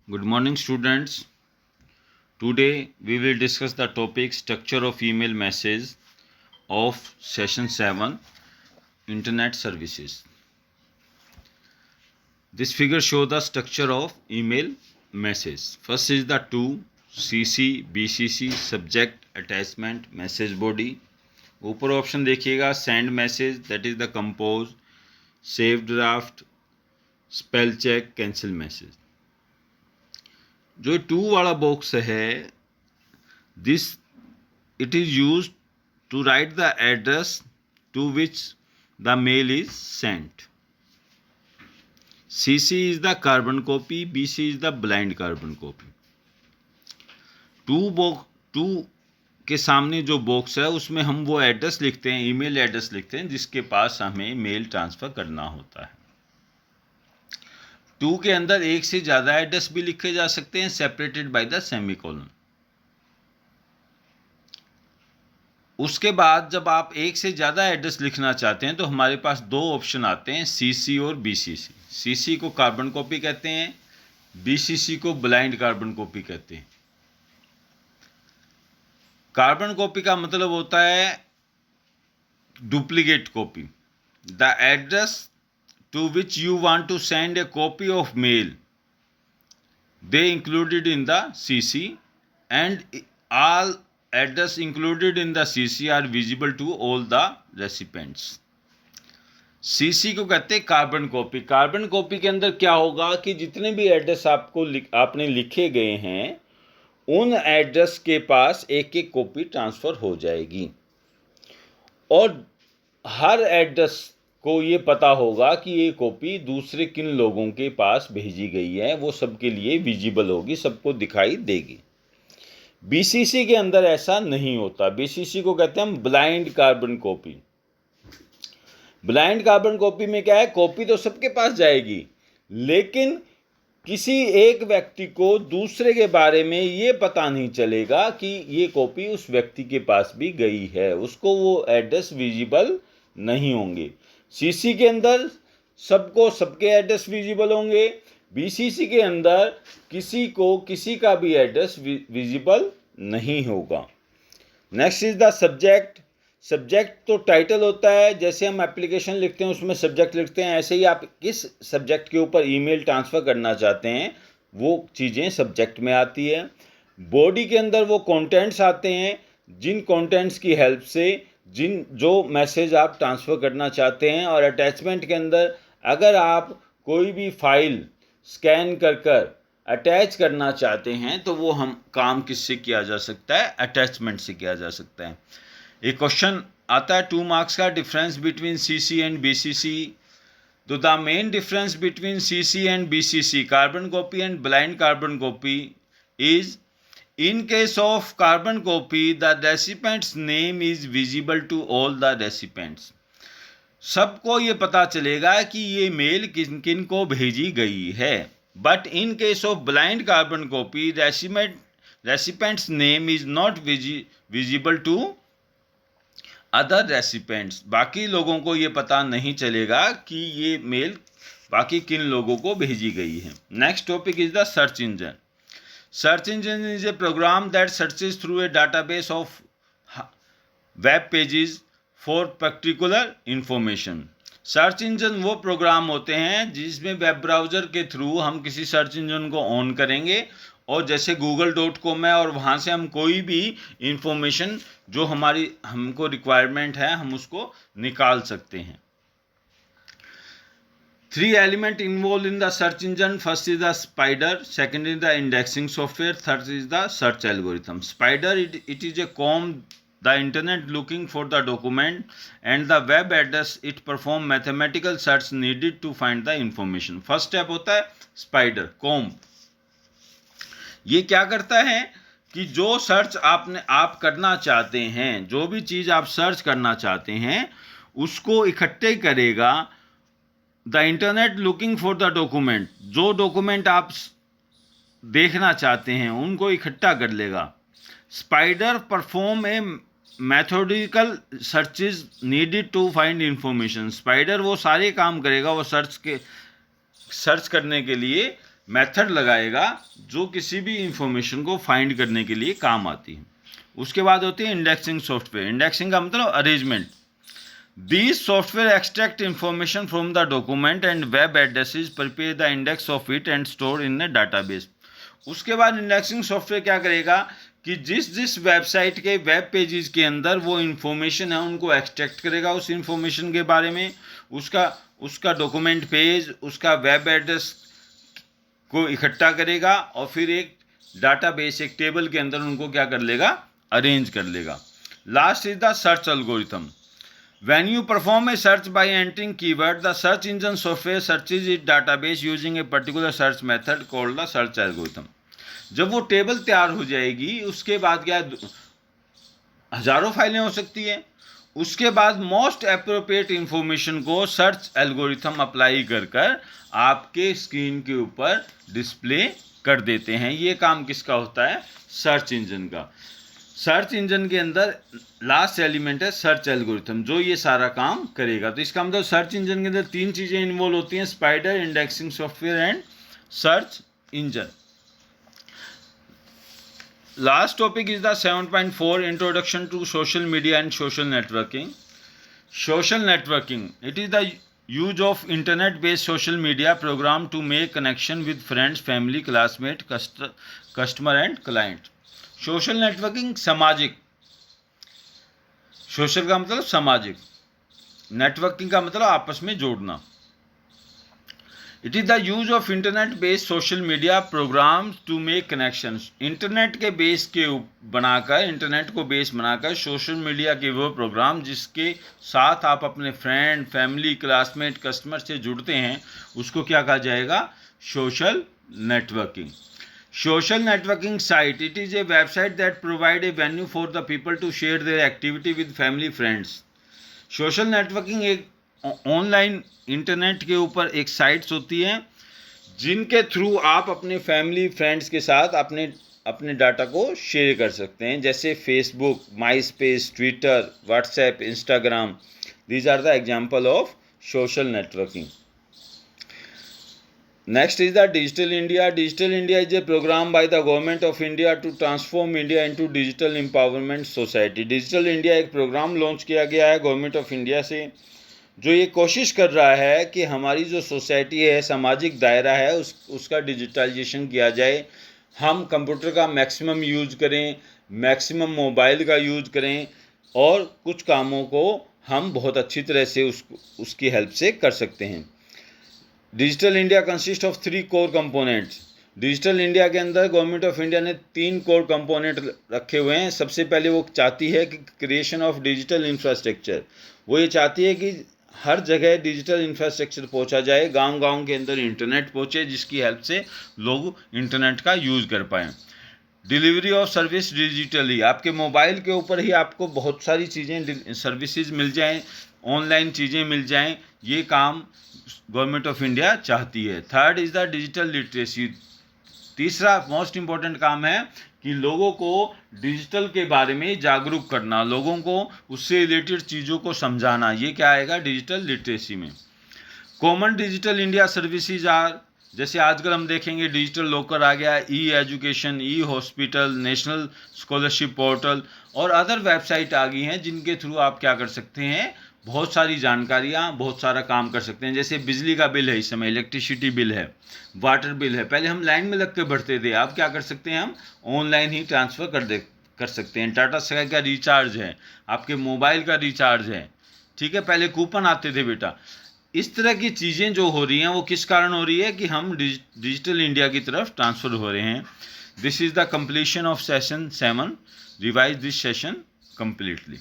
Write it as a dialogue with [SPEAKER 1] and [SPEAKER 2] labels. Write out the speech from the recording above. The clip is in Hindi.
[SPEAKER 1] Good morning, students. Today we will discuss the topic structure of email message of session 7 Internet services. This figure shows the structure of email message. First is the to CC, BCC, subject, attachment, message body. ऊपर ऑप्शन देखिएगा send message, that is the compose, save draft, spell check, cancel message. जो टू वाला बॉक्स है, this it is use to write the address to which the mail is sent. CC is the carbon copy, BC is the blind carbon copy. To के सामने जो बॉक्स है उसमें हम वो एड्रेस लिखते हैं, ईमेल एड्रेस लिखते हैं जिसके पास हमें मेल ट्रांसफ़र करना होता है. टू के अंदर एक से ज़्यादा एड्रेस भी लिखे जा सकते हैं, सेपरेटेड बाय द सेमीकोलन. उसके बाद जब आप एक से ज़्यादा एड्रेस लिखना चाहते हैं तो हमारे पास दो ऑप्शन आते हैं, CC और BCC. CC को कार्बन कॉपी कहते हैं, BCC को ब्लाइंड कार्बन कॉपी कहते हैं. कार्बन कॉपी का मतलब होता है duplicate copy. The address to which you want to send a copy of mail they included in the CC and all address included in the CC are visible to all the recipients. CC को कहते हैं कार्बन कॉपी. कार्बन कॉपी के अंदर क्या होगा कि जितने भी एड्रेस आपने लिखे गए हैं उन एड्रेस के पास एक एक कॉपी ट्रांसफ़र हो जाएगी और हर एड्रेस को ये पता होगा कि ये कॉपी दूसरे किन लोगों के पास भेजी गई है, वो सबके लिए विजिबल होगी, सबको दिखाई देगी. BCC के अंदर ऐसा नहीं होता. BCC को कहते हैं हम blind carbon copy. Blind carbon copy में क्या है, कॉपी तो सबके पास जाएगी लेकिन किसी एक व्यक्ति को दूसरे के बारे में ये पता नहीं चलेगा कि ये कॉपी उस व्यक्ति के पास भी गई है, उसको वो एड्रेस विजिबल नहीं होंगे. CC के अंदर सबको सबके एड्रेस विजिबल होंगे. BCC के अंदर किसी को किसी का भी एड्रेस विजिबल नहीं होगा. Next is the subject. Subject तो टाइटल होता है, जैसे हम एप्लीकेशन लिखते हैं उसमें सब्जेक्ट लिखते हैं, ऐसे ही आप किस सब्जेक्ट के ऊपर ईमेल ट्रांसफ़र करना चाहते हैं वो चीज़ें सब्जेक्ट में आती है. बॉडी के अंदर वो कंटेंट्स आते हैं जिन कंटेंट्स की हेल्प से जो मैसेज आप ट्रांसफ़र करना चाहते हैं. और अटैचमेंट के अंदर अगर आप कोई भी फाइल स्कैन कर अटैच करना चाहते हैं तो वो हम काम किससे किया जा सकता है, अटैचमेंट से किया जा सकता है. एक क्वेश्चन आता है 2 मार्क्स का, difference between CC and BCC. तो the main difference between CC and BCC, carbon copy and blind carbon copy, is in case of carbon copy the recipients name is visible to all the recipients. सबको ये पता चलेगा कि ये मेल किन किन को भेजी गई है. But in case of blind carbon copy recipients name is not visible to other recipients. बाकी लोगों को ये पता नहीं चलेगा कि ये मेल बाकी किन लोगों को भेजी गई है. Next topic is the search engine. Search engine is a program that searches through a database of web pages for particular information. Search engine वो प्रोग्राम होते हैं जिसमें वेब ब्राउज़र के थ्रू हम किसी सर्च इंजन को ऑन करेंगे और जैसे google.com है और वहाँ से हम कोई भी इंफॉर्मेशन जो हमको रिक्वायरमेंट है हम उसको निकाल सकते हैं. 3 element involve in the search engine. First is the spider, second is the indexing software, third is the search algorithm. Spider it is a com the internet looking for the document, and the web address it perform mathematical search needed to find the information. First step होता है स्पाइडर, कॉम. ये क्या करता है कि जो सर्च आप करना चाहते हैं, जो भी चीज़ आप सर्च करना चाहते हैं उसको इकट्ठे करेगा. The internet looking for the document, जो डॉक्यूमेंट आप देखना चाहते हैं उनको इकट्ठा कर लेगा. Spider perform a methodical searches needed to find information. Spider वो सारे काम करेगा, वो सर्च करने के लिए मेथड लगाएगा जो किसी भी इंफॉर्मेशन को फाइंड करने के लिए काम आती है। उसके बाद होती है इंडेक्सिंग सॉफ्टवेयर। इंडेक्सिंग का मतलब arrangement. These software extract information from the document and web addresses, prepare the index of it and store in a database. उसके बाद इंडेक्सिंग सॉफ्टवेयर क्या करेगा कि जिस जिस वेबसाइट के वेब पेजेस के अंदर वो इंफॉर्मेशन है उनको एक्सट्रैक्ट करेगा, उस इंफॉर्मेशन के बारे में, उसका डॉक्यूमेंट पेज, उसका वेब एड्रेस को इकट्ठा करेगा और फिर एक डाटाबेस, एक टेबल के अंदर उनको क्या कर लेगा, अरेंज कर लेगा। Last is the search algorithm. When you perform a search by entering keyword, the search engine software searches its database using a particular search method called the search algorithm. जब वो टेबल तैयार हो जाएगी उसके बाद क्या, हजारों फाइलें हो सकती है, उसके बाद मोस्ट एप्रोप्रिएट इंफॉर्मेशन को सर्च एल्गोरिथम अप्लाई कर आपके स्क्रीन के ऊपर डिस्प्ले कर देते हैं। ये काम किसका होता है, सर्च इंजन का। सर्च इंजन के अंदर लास्ट एलिमेंट है सर्च एल्गोरिथम जो ये सारा काम करेगा। तो इसका मतलब सर्च इंजन के अंदर तीन चीज़ें इन्वॉल्व होती हैं, spider, indexing software and search engine. Last topic is the 7.4 introduction to social media and social networking. Social networking, it is the use of internet based social media program to make connection with friends, family, classmate, customer and client. Social networking सामाजिक, सोशल का मतलब सामाजिक, नेटवर्किंग का मतलब आपस में जोड़ना। It is the use of internet based social media program to make connections. Internet के बेस के बनाकर, इंटरनेट को बेस बनाकर सोशल मीडिया के वो प्रोग्राम जिसके साथ आप अपने फ्रेंड, फैमिली, क्लासमेट, कस्टमर से जुड़ते हैं उसको क्या कहा जाएगा, social networking. Social networking site, it is a website that provide a venue for the people to share their activity with family friends. Social networking एक ऑनलाइन इंटरनेट के ऊपर एक साइट्स होती हैं जिनके थ्रू आप अपने फैमिली फ्रेंड्स के साथ अपने डाटा को शेयर कर सकते हैं, जैसे Facebook, MySpace, Twitter, WhatsApp, Instagram. These are the example of social networking. Next is the Digital India. Digital India is a program by the Government of India to transform India into digital empowerment society. Digital India एक प्रोग्राम लॉन्च किया गया है गवर्नमेंट ऑफ इंडिया से जो ये कोशिश कर रहा है कि हमारी जो सोसाइटी है, सामाजिक दायरा है, उसका डिजिटलाइजेशन किया जाए। हम कंप्यूटर का मैक्सिमम यूज करें, मैक्सिमम मोबाइल का यूज करें और कुछ कामों को हम बहुत अच्छी तरह से उसकी हेल्प से कर सकते हैं। Digital India consist of 3 core components. Digital India के अंदर गवर्नमेंट ऑफ इंडिया ने 3 कोर कंपोनेंट रखे हुए हैं। सबसे पहले वो चाहती है कि क्रिएशन ऑफ डिजिटल इंफ्रास्ट्रक्चर। वो ये चाहती है कि हर जगह डिजिटल इंफ्रास्ट्रक्चर पहुंचा जाए, गांव-गांव के अंदर इंटरनेट पहुंचे जिसकी हेल्प से लोग इंटरनेट का यूज़ कर पाएँ। डिलीवरी ऑफ सर्विस डिजिटली, आपके मोबाइल के ऊपर ही आपको बहुत सारी चीज़ें, सर्विसेज मिल जाएँ, ऑनलाइन चीज़ें मिल जाएँ। ये काम गवर्नमेंट ऑफ इंडिया चाहती है। Third is the digital literacy. तीसरा मोस्ट इम्पॉर्टेंट काम है कि लोगों को डिजिटल के बारे में जागरूक करना, लोगों को उससे रिलेटेड चीज़ों को समझाना। ये क्या आएगा डिजिटल लिटरेसी में। Common digital India services are, जैसे आजकल हम देखेंगे डिजिटल लॉकर आ गया, e education, e hospital, national scholarship portal और अदर वेबसाइट आ गई हैं जिनके थ्रू आप क्या कर सकते हैं, बहुत सारी जानकारियाँ, बहुत सारा काम कर सकते हैं। जैसे बिजली का बिल है, इस समय इलेक्ट्रिसिटी बिल है, वाटर बिल है। पहले हम लाइन में लग के भरते थे, अब क्या कर सकते हैं, हम ऑनलाइन ही ट्रांसफ़र कर सकते हैं। टाटा स्काई का रिचार्ज है, आपके मोबाइल का रिचार्ज है, ठीक है। पहले कूपन आते थे बेटा। इस तरह की चीज़ें जो हो रही हैं वो किस कारण हो रही है कि हम डिजिटल इंडिया की तरफ ट्रांसफ़र हो रहे हैं। This is the completion of session 7। Revise this session completely.